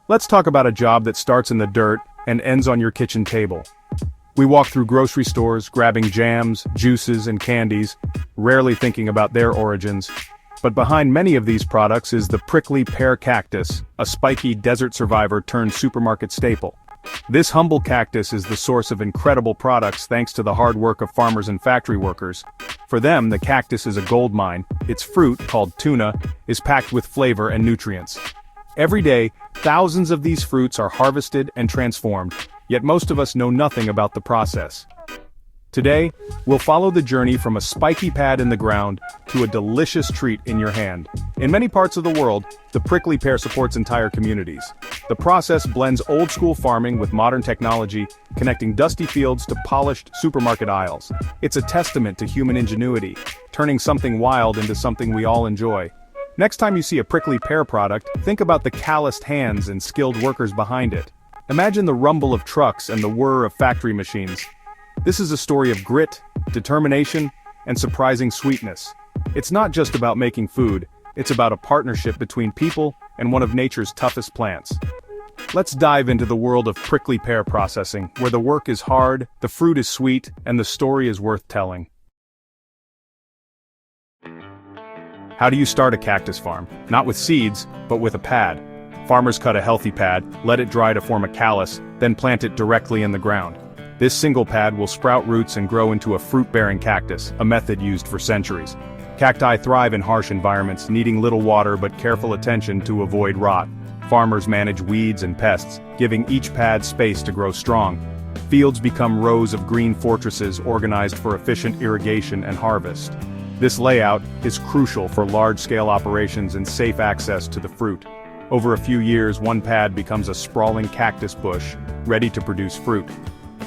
Let's talk about a job that starts in the dirt and ends on your kitchen table. We walk through grocery stores, grabbing jams, juices, and candies, rarely thinking about their origins. But behind many of these products is the prickly pear cactus, a spiky desert survivor turned supermarket staple. This humble cactus is the source of incredible products thanks to the hard work of farmers and factory workers. For them, the cactus is a gold mine. Its fruit, called tuna, is packed with flavor and nutrients. Every day, thousands of these fruits are harvested and transformed, yet most of us know nothing about the process. Today, we'll follow the journey from a spiky pad in the ground to a delicious treat in your hand. In many parts of the world, the prickly pear supports entire communities. The process blends old-school farming with modern technology, connecting dusty fields to polished supermarket aisles. It's a testament to human ingenuity, turning something wild into something we all enjoy. Next time you see a prickly pear product, think about the calloused hands and skilled workers behind it. Imagine the rumble of trucks and the whir of factory machines. This is a story of grit, determination, and surprising sweetness. It's not just about making food, it's about a partnership between people and one of nature's toughest plants. Let's dive into the world of prickly pear processing, where the work is hard, the fruit is sweet, and the story is worth telling. How do you start a cactus farm? Not with seeds, but with a pad. Farmers cut a healthy pad, let it dry to form a callus, then plant it directly in the ground. This single pad will sprout roots and grow into a fruit-bearing cactus, a method used for centuries. Cacti thrive in harsh environments, needing little water but careful attention to avoid rot. Farmers manage weeds and pests, giving each pad space to grow strong. Fields become rows of green fortresses organized for efficient irrigation and harvest. This layout is crucial for large-scale operations and safe access to the fruit. Over a few years, one pad becomes a sprawling cactus bush, ready to produce fruit.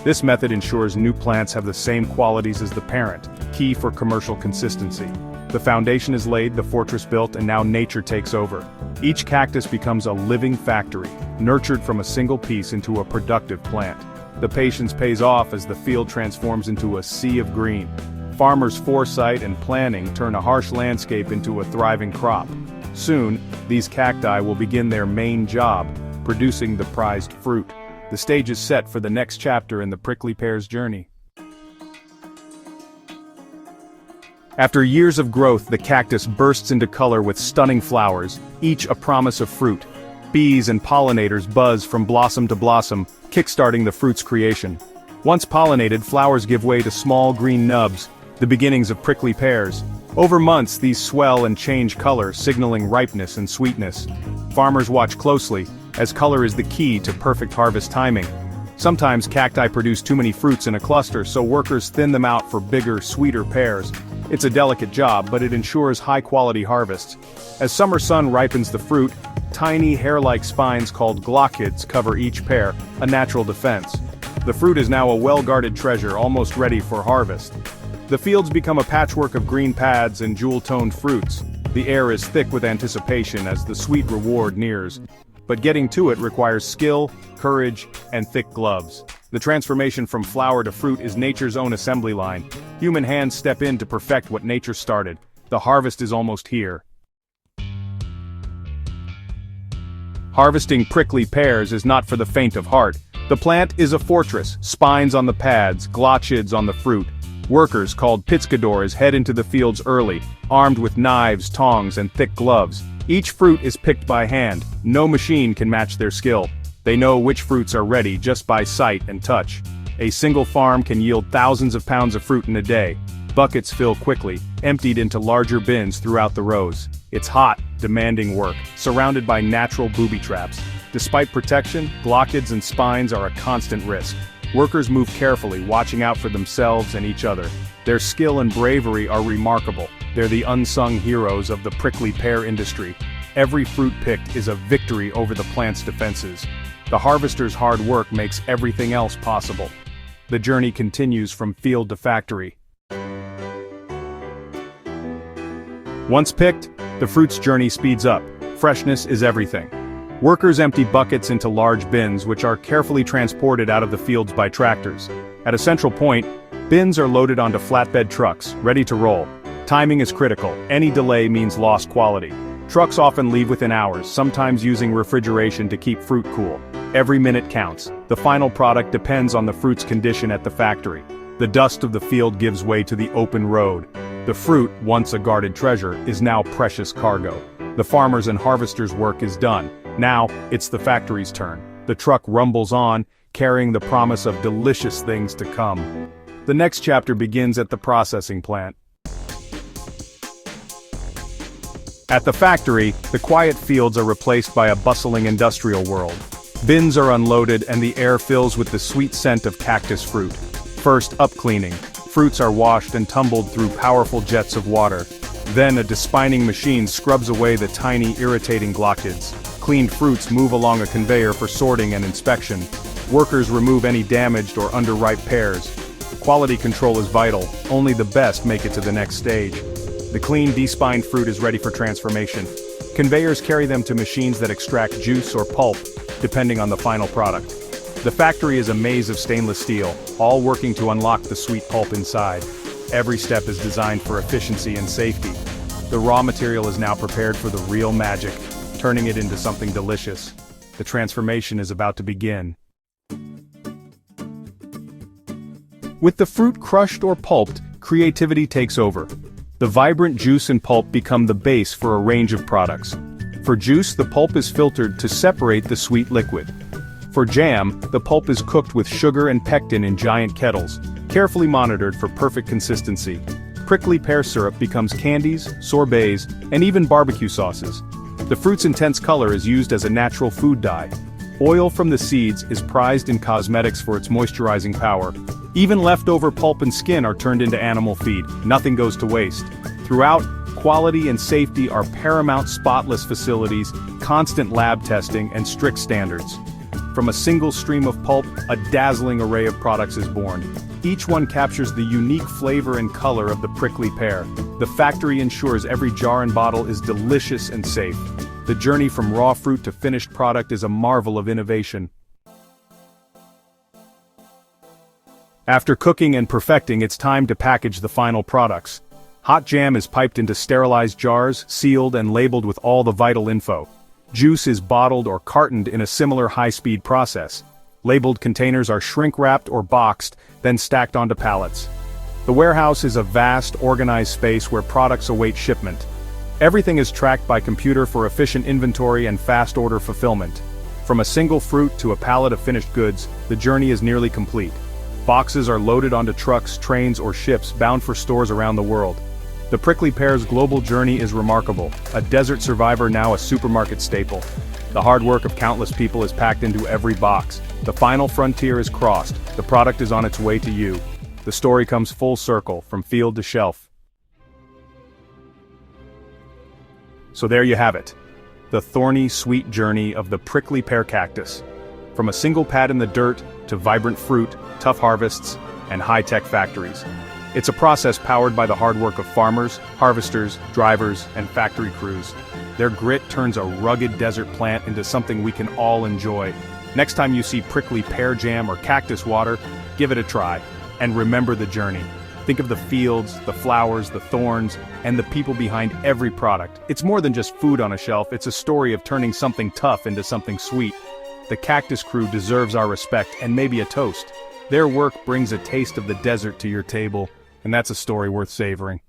This method ensures new plants have the same qualities as the parent, key for commercial consistency. The foundation is laid, the fortress built, and now nature takes over. Each cactus becomes a living factory, nurtured from a single piece into a productive plant. The patience pays off as the field transforms into a sea of green. Farmers' foresight and planning turn a harsh landscape into a thriving crop. Soon, these cacti will begin their main job, producing the prized fruit. The stage is set for the next chapter in the prickly pear's journey. After years of growth, the cactus bursts into color with stunning flowers, each a promise of fruit. Bees and pollinators buzz from blossom to blossom, kickstarting the fruit's creation. Once pollinated, flowers give way to small green nubs, the beginnings of prickly pears. Over months, these swell and change color, signaling ripeness and sweetness. Farmers watch closely, as color is the key to perfect harvest timing. Sometimes cacti produce too many fruits in a cluster, so workers thin them out for bigger, sweeter pears. It's a delicate job, but it ensures high-quality harvests. As summer sun ripens the fruit, tiny hair-like spines called glochids cover each pear, a natural defense. The fruit is now a well-guarded treasure, almost ready for harvest. The fields become a patchwork of green pads and jewel-toned fruits. The air is thick with anticipation as the sweet reward nears. But getting to it requires skill, courage, and thick gloves. The transformation from flower to fruit is nature's own assembly line. Human hands step in to perfect what nature started. The harvest is almost here. Harvesting prickly pears is not for the faint of heart. The plant is a fortress, spines on the pads, glochids on the fruit. Workers, called pitscadores, head into the fields early, armed with knives, tongs, and thick gloves. Each fruit is picked by hand. No machine can match their skill. They know which fruits are ready just by sight and touch. A single farm can yield thousands of pounds of fruit in a day. Buckets fill quickly, emptied into larger bins throughout the rows. It's hot, demanding work, surrounded by natural booby traps. Despite protection, glochids and spines are a constant risk. Workers move carefully, watching out for themselves and each other. Their skill and bravery are remarkable. They're the unsung heroes of the prickly pear industry. Every fruit picked is a victory over the plant's defenses. The harvester's hard work makes everything else possible. The journey continues from field to factory. Once picked, the fruit's journey speeds up. Freshness is everything. Workers empty buckets into large bins which are carefully transported out of the fields by tractors. At a central point, bins are loaded onto flatbed trucks, ready to roll. Timing is critical. Any delay means lost quality. Trucks often leave within hours, sometimes using refrigeration to keep fruit cool. Every minute counts. The final product depends on the fruit's condition at the factory. The dust of the field gives way to the open road. The fruit, once a guarded treasure, is now precious cargo. The farmers' and harvesters' work is done. Now, it's the factory's turn. The truck rumbles on, carrying the promise of delicious things to come. The next chapter begins at the processing plant. At the factory, the quiet fields are replaced by a bustling industrial world. Bins are unloaded and the air fills with the sweet scent of cactus fruit. First, up-cleaning. Fruits are washed and tumbled through powerful jets of water. Then a despining machine scrubs away the tiny, irritating blockheads. Cleaned fruits move along a conveyor for sorting and inspection. Workers remove any damaged or underripe pears. Quality control is vital, only the best make it to the next stage. The clean, despined fruit is ready for transformation. Conveyors carry them to machines that extract juice or pulp, depending on the final product. The factory is a maze of stainless steel, all working to unlock the sweet pulp inside. Every step is designed for efficiency and safety. The raw material is now prepared for the real magic, turning it into something delicious. The transformation is about to begin. With the fruit crushed or pulped, creativity takes over. The vibrant juice and pulp become the base for a range of products. For juice, the pulp is filtered to separate the sweet liquid. For jam, the pulp is cooked with sugar and pectin in giant kettles, carefully monitored for perfect consistency. Prickly pear syrup becomes candies, sorbets, and even barbecue sauces. The fruit's intense color is used as a natural food dye. Oil from the seeds is prized in cosmetics for its moisturizing power. Even leftover pulp and skin are turned into animal feed. Nothing goes to waste. Throughout, quality and safety are paramount. Spotless facilities, constant lab testing, and strict standards. From a single stream of pulp, a dazzling array of products is born. Each one captures the unique flavor and color of the prickly pear. The factory ensures every jar and bottle is delicious and safe. The journey from raw fruit to finished product is a marvel of innovation. After cooking and perfecting, it's time to package the final products. Hot jam is piped into sterilized jars, sealed and labeled with all the vital info. Juice is bottled or cartoned in a similar high-speed process. Labeled containers are shrink-wrapped or boxed, then stacked onto pallets. The warehouse is a vast, organized space where products await shipment. Everything is tracked by computer for efficient inventory and fast order fulfillment. From a single fruit to a pallet of finished goods, the journey is nearly complete. Boxes are loaded onto trucks, trains, or ships bound for stores around the world. The prickly pear's global journey is remarkable, a desert survivor now a supermarket staple. The hard work of countless people is packed into every box. The final frontier is crossed, the product is on its way to you. The story comes full circle, from field to shelf. So there you have it. The thorny, sweet journey of the prickly pear cactus. From a single pad in the dirt, to vibrant fruit, tough harvests, and high-tech factories. It's a process powered by the hard work of farmers, harvesters, drivers, and factory crews. Their grit turns a rugged desert plant into something we can all enjoy. Next time you see prickly pear jam or cactus water, give it a try. And remember the journey. Think of the fields, the flowers, the thorns, and the people behind every product. It's more than just food on a shelf, it's a story of turning something tough into something sweet. The cactus crew deserves our respect and maybe a toast. Their work brings a taste of the desert to your table, and that's a story worth savoring.